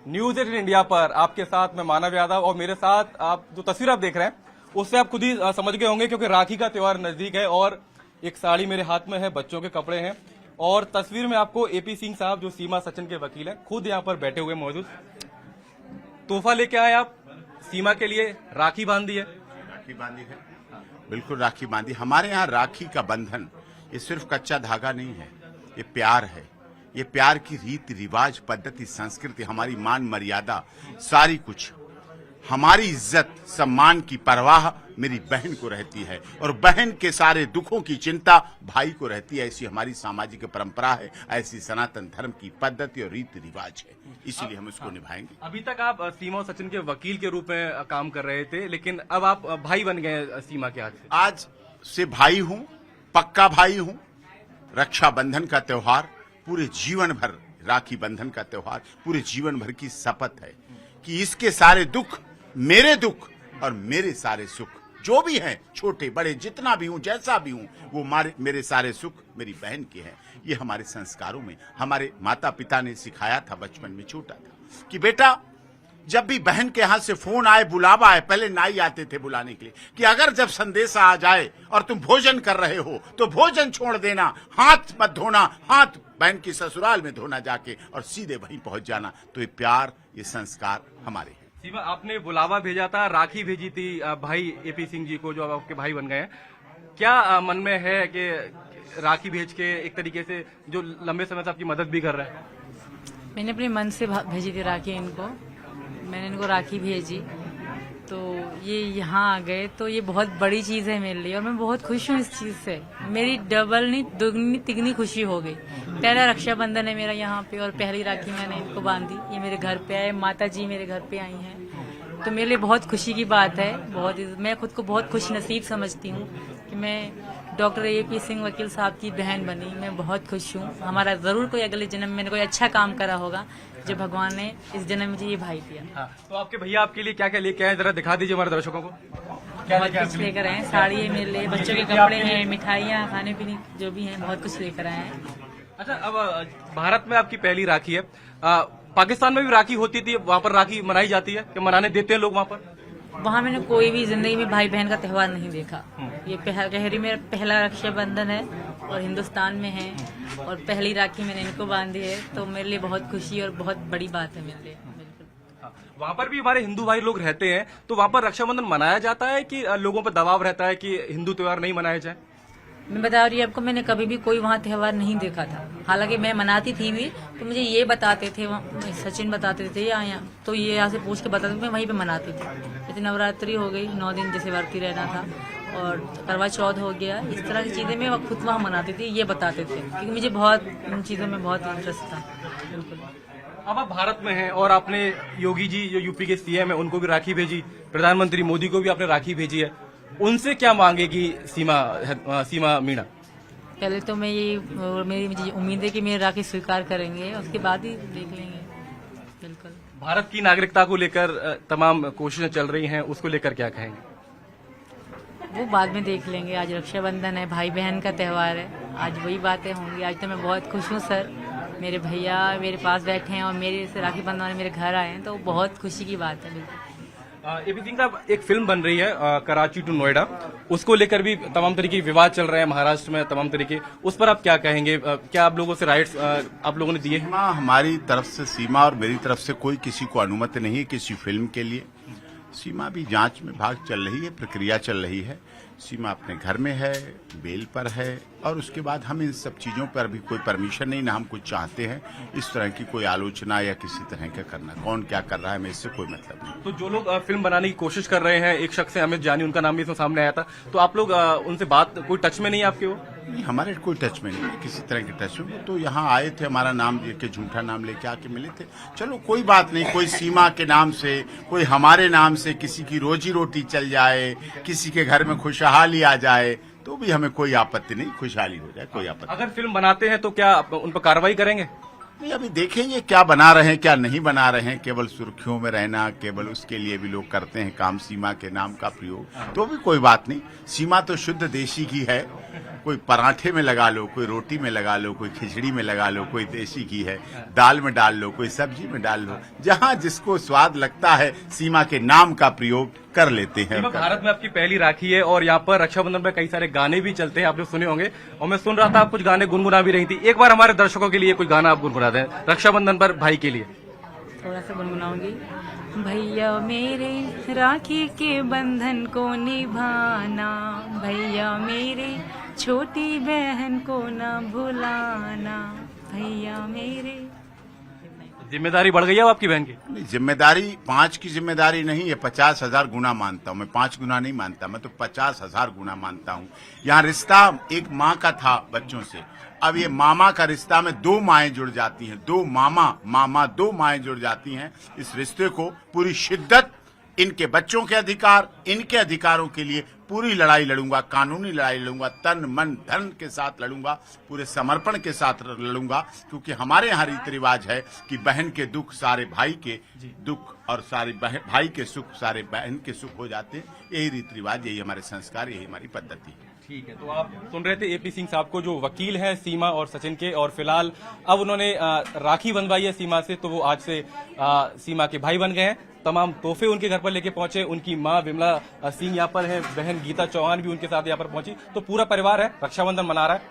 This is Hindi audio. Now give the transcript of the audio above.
न्यूज 18 इंडिया पर आपके साथ मैं मानव यादव और मेरे साथ आप जो तस्वीर आप देख रहे हैं उससे आप खुद ही समझ गए होंगे क्योंकि राखी का त्योहार नजदीक है और एक साड़ी मेरे हाथ में है, बच्चों के कपड़े हैं और तस्वीर में आपको एपी सिंह साहब जो सीमा सचिन के वकील हैं खुद यहाँ पर बैठे हुए मौजूद। तोहफा लेके आए आप सीमा के लिए, राखी बांधी है। राखी बांधी है, बिल्कुल राखी बांधी। हमारे यहाँ राखी का बंधन ये सिर्फ कच्चा धागा नहीं है, ये प्यार है। ये प्यार की रीति रिवाज, पद्धति, संस्कृति, हमारी मान मर्यादा, सारी कुछ, हमारी इज्जत सम्मान की परवाह मेरी बहन को रहती है और बहन के सारे दुखों की चिंता भाई को रहती है। ऐसी हमारी सामाजिक परंपरा है, ऐसी सनातन धर्म की पद्धति और रीति रिवाज है, इसीलिए हम इसको निभाएंगे। अभी तक आप सीमा और सचिन के वकील के रूप में काम कर रहे थे, लेकिन अब आप भाई बन गए सीमा के हाथ से। आज से भाई हूं, पक्का भाई हूं। रक्षाबंधन का त्योहार पूरे जीवन भर, राखी बंधन का त्योहार पूरे जीवन भर की शपथ है कि इसके सारे दुख मेरे दुख और मेरे सारे सुख, जो भी हैं, छोटे बड़े जितना भी हूं, जैसा भी हूं, वो मेरे सारे सुख मेरी बहन के हैं। ये हमारे संस्कारों में हमारे माता पिता ने सिखाया था बचपन में, छोटा था, कि बेटा जब भी बहन के हाथ से फोन आए, बुलावा आए, पहले नाई आते थे बुलाने के लिए, कि अगर जब संदेशा आ जाए और तुम भोजन कर रहे हो तो भोजन छोड़ देना, हाथ मत धोना, हाथ बहन की ससुराल में धोना जाके और सीधे वहीं पहुंच जाना। तो ये प्यार, ये संस्कार हमारे हैं। सीमा, आपने बुलावा भेजा था, राखी भेजी थी भाई एपी सिंह जी को जो अब आपके भाई बन गए हैं। क्या मन में है कि राखी भेज के एक तरीके से जो लंबे समय से आपकी मदद भी कर रहे हैं? मैंने अपने मन से भेजी थी राखी इनको, मैंने इनको राखी भेजी तो ये यहाँ आ गए, तो ये बहुत बड़ी चीज़ है मेरे लिए और मैं बहुत खुश हूँ इस चीज़ से। मेरी डबल नहीं दुगनी तिगनी खुशी हो गई। पहला रक्षाबंधन है मेरा यहाँ पे और पहली राखी मैंने इनको बांधी। ये मेरे घर पे आए, माता जी मेरे घर पे आई हैं, तो मेरे लिए बहुत खुशी की बात है। मैं खुद को बहुत खुश नसीब समझती हूँ कि मैं डॉक्टर एपी सिंह वकील साहब की बहन बनी। मैं बहुत खुश हूँ। हमारा जरूर कोई अगले जन्म में कोई अच्छा काम करा होगा जो भगवान ने इस जन्म में मुझे ये भाई दिया। हाँ, तो आपके भैया आपके लिए क्या क्या लेके आए, जरा दिखा दीजिए हमारे दर्शकों को। बहुत कुछ लेकर आए हैं, साड़ी है मेरे लिए, बच्चों के कपड़े हैं, मिठाइयाँ, खाने पीने जो भी हैं, बहुत कुछ लेकर आए हैं। अच्छा, अब भारत में आपकी पहली राखी है। पाकिस्तान में भी राखी होती थी, वहाँ पर राखी मनाई जाती है, क्या मनाने देते हैं लोग वहाँ पर? वहाँ मैंने कोई भी जिंदगी में भाई बहन का त्योहार नहीं देखा। ये गहरी मेरा पहला रक्षाबंधन है और हिंदुस्तान में है और पहली राखी मैंने इनको बांधी है, तो मेरे लिए बहुत खुशी और बहुत बड़ी बात है मेरे लिए। वहाँ पर भी हमारे हिंदू भाई लोग रहते हैं, तो वहाँ पर रक्षाबंधन मनाया जाता है कि लोगों पर दबाव रहता है कि हिंदू त्योहार नहीं मनाया जाए? मैं बता रही हूँ आपको, मैंने कभी भी कोई वहाँ त्योहार नहीं देखा था। हालांकि मैं मनाती थी भी, तो मुझे ये बताते थे, सचिन बताते थे यहाँ, तो ये यहाँ से पूछ के बताते थे, मैं वहीं पे मनाती थी। जैसे नवरात्रि हो गई, 9 दिन जैसे वर्ती रहना था, और करवा चौथ हो गया, इस तरह की चीज़ें मैं खुद वहाँ मनाती थी, ये बताते थे, क्योंकि मुझे बहुत इन चीज़ों में बहुत इंटरेस्ट था। बिल्कुल। अब आप भारत में हैं और आपने योगी जी जो यूपी के सीएम है उनको भी राखी भेजी, प्रधानमंत्री मोदी को भी आपने राखी भेजी है, उनसे क्या मांगेगी सीमा मीणा? पहले तो मैं मेरी मुझे उम्मीद है कि मेरी राखी स्वीकार करेंगे, उसके बाद ही देख लेंगे। बिल्कुल। भारत की नागरिकता को लेकर तमाम कोशिशें चल रही हैं, उसको लेकर क्या कहेंगे? वो बाद में देख लेंगे। आज रक्षाबंधन है, भाई बहन का त्योहार है, आज वही बातें होंगी। आज तो मैं बहुत खुश हूँ सर, मेरे भैया मेरे पास बैठे हैं और मेरे से राखी बंधवाने मेरे घर आए हैं, तो बहुत खुशी की बात है। बिल्कुल। एपी सिंह साहब, एक फिल्म बन रही है कराची टू नोएडा, उसको लेकर भी तमाम तरीके के विवाद चल रहे हैं महाराष्ट्र में, तमाम तरीके, उस पर आप क्या कहेंगे? क्या आप लोगों से राइट्स आप लोगों ने दिए हैं? हमारी तरफ से, सीमा और मेरी तरफ से कोई किसी को अनुमति नहीं है किसी फिल्म के लिए। सीमा भी जांच में भाग चल रही है, प्रक्रिया चल रही है। सीमा अपने घर में है, बेल पर है, और उसके बाद हम इन सब चीज़ों पर भी कोई परमिशन नहीं, ना हम कुछ चाहते हैं इस तरह की कोई आलोचना या किसी तरह का करना। कौन क्या कर रहा है, हमें इससे कोई मतलब नहीं। तो जो लोग फिल्म बनाने की कोशिश कर रहे हैं, एक शख्स है अमित जानी, उनका नाम भी इसमें सामने आया था, तो आप लोग उनसे बात, कोई टच में नहीं है आपके? वो नहीं, हमारे कोई टच में नहीं है, किसी तरह के टच में। तो यहाँ आए थे, हमारा नाम लेके, झूठा नाम लेके आके मिले थे। चलो कोई बात नहीं, कोई सीमा के नाम से, कोई हमारे नाम से किसी की रोजी रोटी चल जाए, किसी के घर में खुशहाली आ जाए, तो भी हमें कोई आपत्ति नहीं, खुशहाली हो जाए, कोई आपत्ति। अगर फिल्म बनाते हैं तो क्या उन पर कार्रवाई करेंगे? नहीं, अभी देखेंगे क्या बना रहे हैं, क्या नहीं बना रहे हैं। केवल सुर्खियों में रहना, केवल उसके लिए भी लोग करते हैं काम, सीमा के नाम का प्रयोग, तो भी कोई बात नहीं। सीमा तो शुद्ध देशी की है कोई पराठे में लगा लो, कोई रोटी में लगा लो, कोई खिचड़ी में लगा लो, कोई देसी घी है दाल में डाल लो, कोई सब्जी में डाल लो, जहां जिसको स्वाद लगता है सीमा के नाम का प्रयोग कर लेते हैं। सीमा, भारत में आपकी पहली राखी है और यहाँ पर रक्षाबंधन पर कई सारे गाने भी चलते हैं, आपने सुने होंगे। और मैं सुन रहा था आप कुछ गाने गुनगुना भी रही थी। एक बार हमारे दर्शकों के लिए कुछ गाना आप गुनगुना दें रक्षाबंधन पर भाई के लिए। थोड़ा सा गुनगुनाऊंगी। भैया मेरे राखी के बंधन को निभाना, भैया मेरे छोटी बहन को न भुलाना, भैया मेरे। जिम्मेदारी बढ़ गई है अब आपकी बहन की? नहीं, जिम्मेदारी 5 की जिम्मेदारी नहीं है, 50,000 गुना मानता हूं मैं। 5 गुना नहीं मानता मैं, तो 50,000 गुना मानता हूं। यहाँ रिश्ता एक माँ का था बच्चों से, अब ये मामा का रिश्ता में 2 माएं जुड़ जाती हैं, 2 मामा 2 माएं जुड़ जाती हैं। इस रिश्ते को पूरी शिद्दत, इनके बच्चों के अधिकार, इनके अधिकारों के लिए पूरी लड़ाई लड़ूंगा, कानूनी लड़ाई लड़ूंगा, तन मन धन के साथ लड़ूंगा, पूरे समर्पण के साथ लड़ूंगा, क्योंकि हमारे यहाँ रीति रिवाज है कि बहन के दुख सारे भाई के दुख और सारे भाई के सुख सारे बहन के सुख हो जाते हैं। यही रीति रिवाज, यही हमारे संस्कार, यही हमारी पद्धति है। ठीक है, तो आप सुन रहे थे एपी सिंह साहब को, जो वकील हैं सीमा और सचिन के, और फिलहाल अब उन्होंने राखी बंधवाई है सीमा से, तो वो आज से सीमा के भाई बन गए हैं। तमाम तोहफे उनके घर पर लेके पहुंचे। उनकी मां विमला सिंह यहाँ पर है, बहन गीता चौहान भी उनके साथ यहाँ पर पहुंची। तो पूरा परिवार है, रक्षाबंधन मना रहा है।